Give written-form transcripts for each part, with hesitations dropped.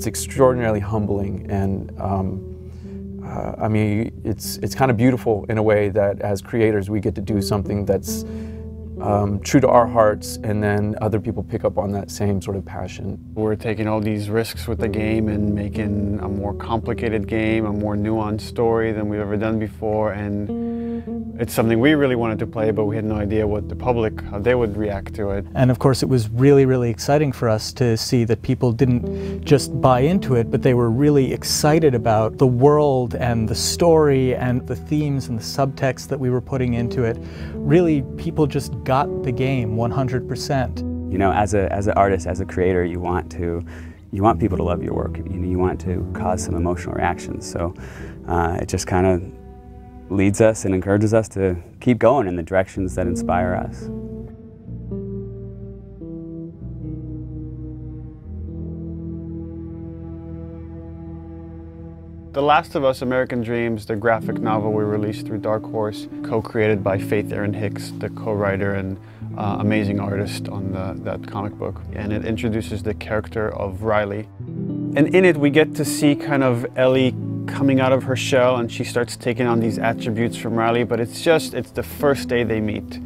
it's extraordinarily humbling, and I mean, it's kind of beautiful in a way that as creators we get to do something that's true to our hearts, and then other people pick up on that same sort of passion. We're taking all these risks with the game and making a more complicated game, a more nuanced story than we've ever done before, and it's something we really wanted to play, but we had no idea what the public, how they would react to it. And of course it was really, really exciting for us to see that people didn't just buy into it, but they were really excited about the world and the story and the themes and the subtext that we were putting into it. Really, people just got the game 100%. You know, as an artist, as a creator, you want people to love your work. You want to cause some emotional reactions. So it just kind of leads us and encourages us to keep going in the directions that inspire us. The Last of Us: American Dreams, the graphic novel we released through Dark Horse, co-created by Faith Erin Hicks, the co-writer and amazing artist on that comic book. And it introduces the character of Riley. And in it we get to see kind of Ellie coming out of her shell, and she starts taking on these attributes from Riley, but it's the first day they meet.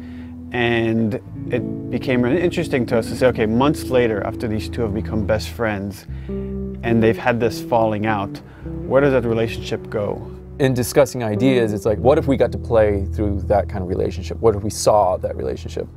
And it became really interesting to us to say, okay, months later, after these two have become best friends, and they've had this falling out, where does that relationship go? In discussing ideas, it's like, what if we got to play through that kind of relationship? What if we saw that relationship?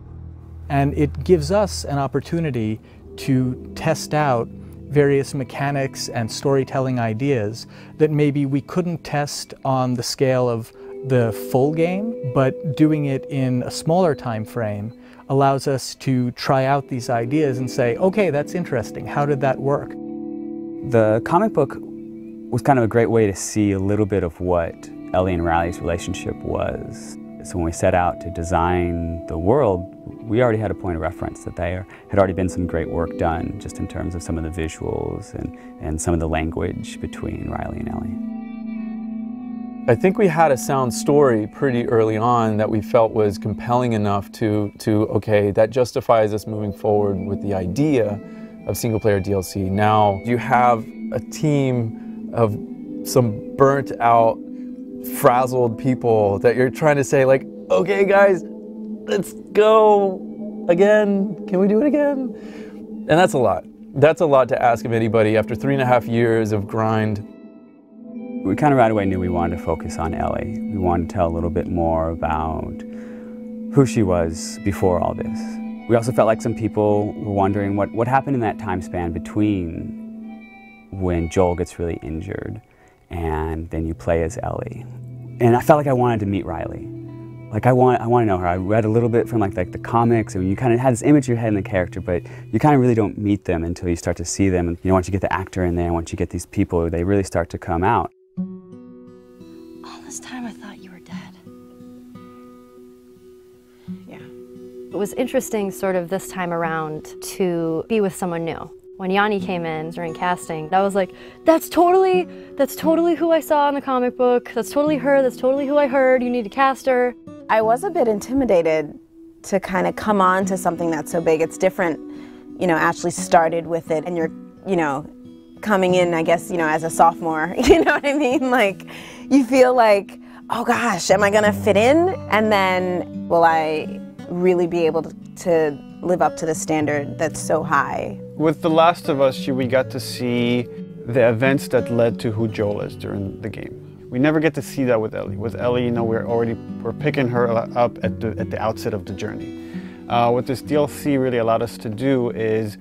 And it gives us an opportunity to test out various mechanics and storytelling ideas that maybe we couldn't test on the scale of the full game, but doing it in a smaller time frame allows us to try out these ideas and say, okay, that's interesting. How did that work? The comic book was kind of a great way to see a little bit of what Ellie and Riley's relationship was. So when we set out to design the world, we already had a point of reference that there had already been some great work done just in terms of some of the visuals and some of the language between Riley and Ellie. I think we had a sound story pretty early on that we felt was compelling enough to okay, that justifies us moving forward with the idea of single-player DLC. Now you have a team of some burnt-out, frazzled people that you're trying to say, like, okay guys, let's go again. Can we do it again? And that's a lot. That's a lot to ask of anybody after 3.5 years of grind. We kind of right away knew we wanted to focus on Ellie. We wanted to tell a little bit more about who she was before all this. We also felt like some people were wondering what happened in that time span between when Joel gets really injured and then you play as Ellie. And I felt like I wanted to meet Riley. Like I want to know her. I read a little bit from like the comics, and you kind of had this image in your head in the character, but you kind of really don't meet them until you start to see them. And once you get the actor in there, once you get these people, they really start to come out. All this time I thought you were dead. Yeah. It was interesting sort of this time around to be with someone new. When Yanni came in during casting, I was like, that's totally who I saw in the comic book. That's totally her, that's totally who I heard. You need to cast her. I was a bit intimidated to kind of come on to something that's so big. It's different, you know, Ashley started with it and you're, you know, coming in, I guess, you know, as a sophomore, you know what I mean? Like, you feel like, oh gosh, am I gonna fit in? And then, will I really be able to live up to the standard that's so high? With The Last of Us, we got to see the events that led to who Joel is during the game. We never get to see that with Ellie. With Ellie, you know, we're picking her up at the outset of the journey. What this DLC really allowed us to do is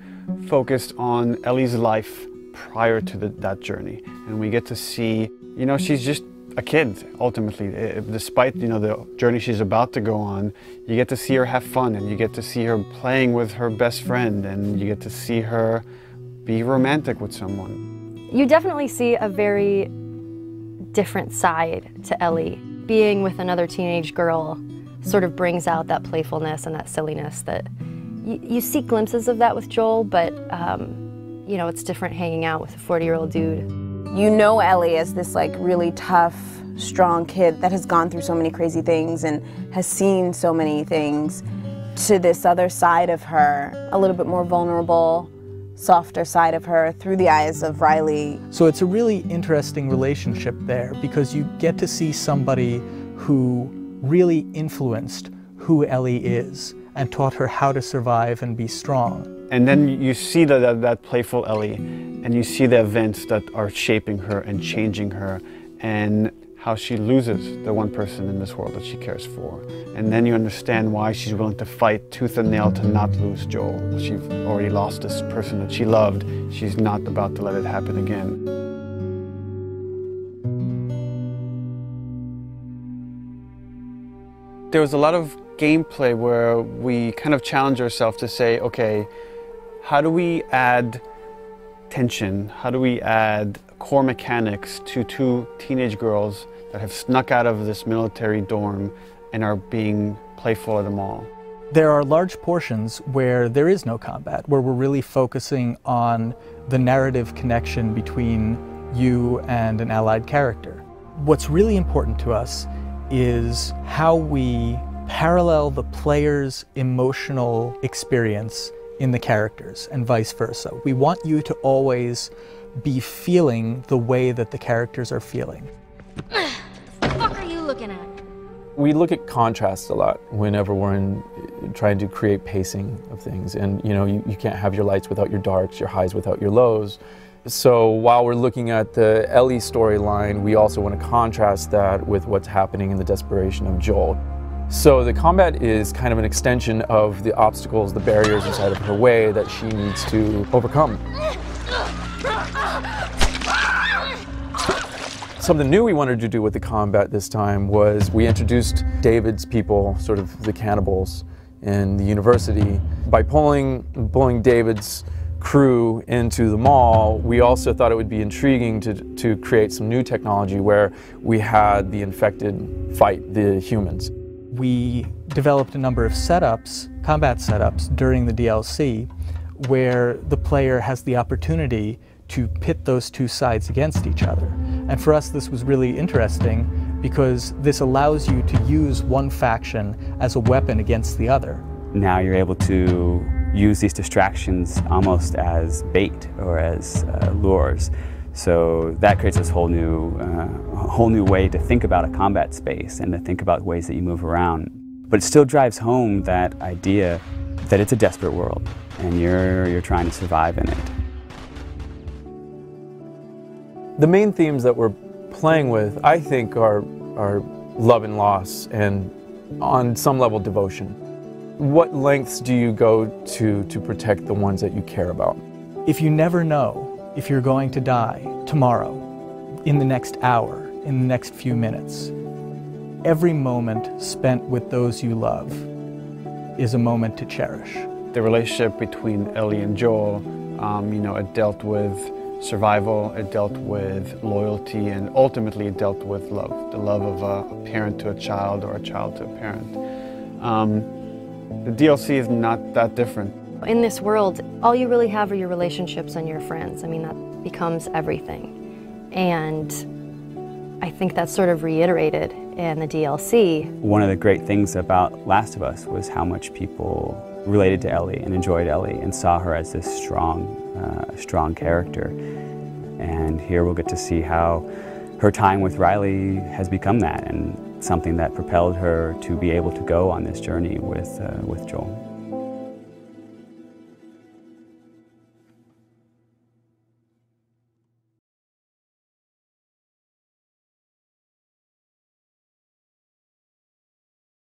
focus on Ellie's life prior to that journey. And we get to see, you know, she's just a kid, ultimately. Despite, you know, the journey she's about to go on, you get to see her have fun, and you get to see her playing with her best friend, and you get to see her be romantic with someone. You definitely see a very different side to Ellie. Being with another teenage girl sort of brings out that playfulness and that silliness that you see glimpses of that with Joel, but you know, it's different hanging out with a 40-year-old dude. You know Ellie as this like really tough, strong kid that has gone through so many crazy things and has seen so many things, to this other side of her, a little bit more vulnerable, softer side of her through the eyes of Riley. So it's a really interesting relationship there because you get to see somebody who really influenced who Ellie is and taught her how to survive and be strong. And then you see that playful Ellie, and you see the events that are shaping her and changing her, and how she loses the one person in this world that she cares for. And then you understand why she's willing to fight tooth and nail to not lose Joel. She's already lost this person that she loved. She's not about to let it happen again. There was a lot of gameplay where we kind of challenge ourselves to say, okay, how do we add tension? How do we add core mechanics to two teenage girls that have snuck out of this military dorm and are being playful at the mall? There are large portions where there is no combat, where we're really focusing on the narrative connection between you and an allied character. What's really important to us is how we parallel the player's emotional experience in the characters and vice versa. We want you to always be feeling the way that the characters are feeling. What the fuck are you looking at? We look at contrast a lot whenever we're trying to create pacing of things. And you can't have your lights without your darks, your highs without your lows. So while we're looking at the Ellie storyline, we also want to contrast that with what's happening in the desperation of Joel. So the combat is kind of an extension of the obstacles, the barriers inside of her way that she needs to overcome. Something new we wanted to do with the combat this time was we introduced David's people, sort of the cannibals in the university. By pulling David's crew into the mall, we also thought it would be intriguing to create some new technology where we had the infected fight the humans. We developed a number of setups, combat setups, during the DLC where the player has the opportunity to pit those two sides against each other. And for us this was really interesting because this allows you to use one faction as a weapon against the other. Now you're able to use these distractions almost as bait or as lures. So that creates this whole new way to think about a combat space and to think about ways that you move around. But it still drives home that idea that it's a desperate world and you're trying to survive in it. The main themes that we're playing with, I think, are love and loss and on some level devotion. What lengths do you go to protect the ones that you care about? If you never know if you're going to die tomorrow, in the next hour, in the next few minutes, every moment spent with those you love is a moment to cherish. The relationship between Ellie and Joel, it dealt with survival, it dealt with loyalty, and ultimately it dealt with love. The love of a parent to a child or a child to a parent. The DLC is not that different. In this world, all you really have are your relationships and your friends. I mean, that becomes everything. And I think that's sort of reiterated in the DLC. One of the great things about Last of Us was how much people related to Ellie and enjoyed Ellie and saw her as this strong character. And here we'll get to see how her time with Riley has become that and something that propelled her to be able to go on this journey with Joel.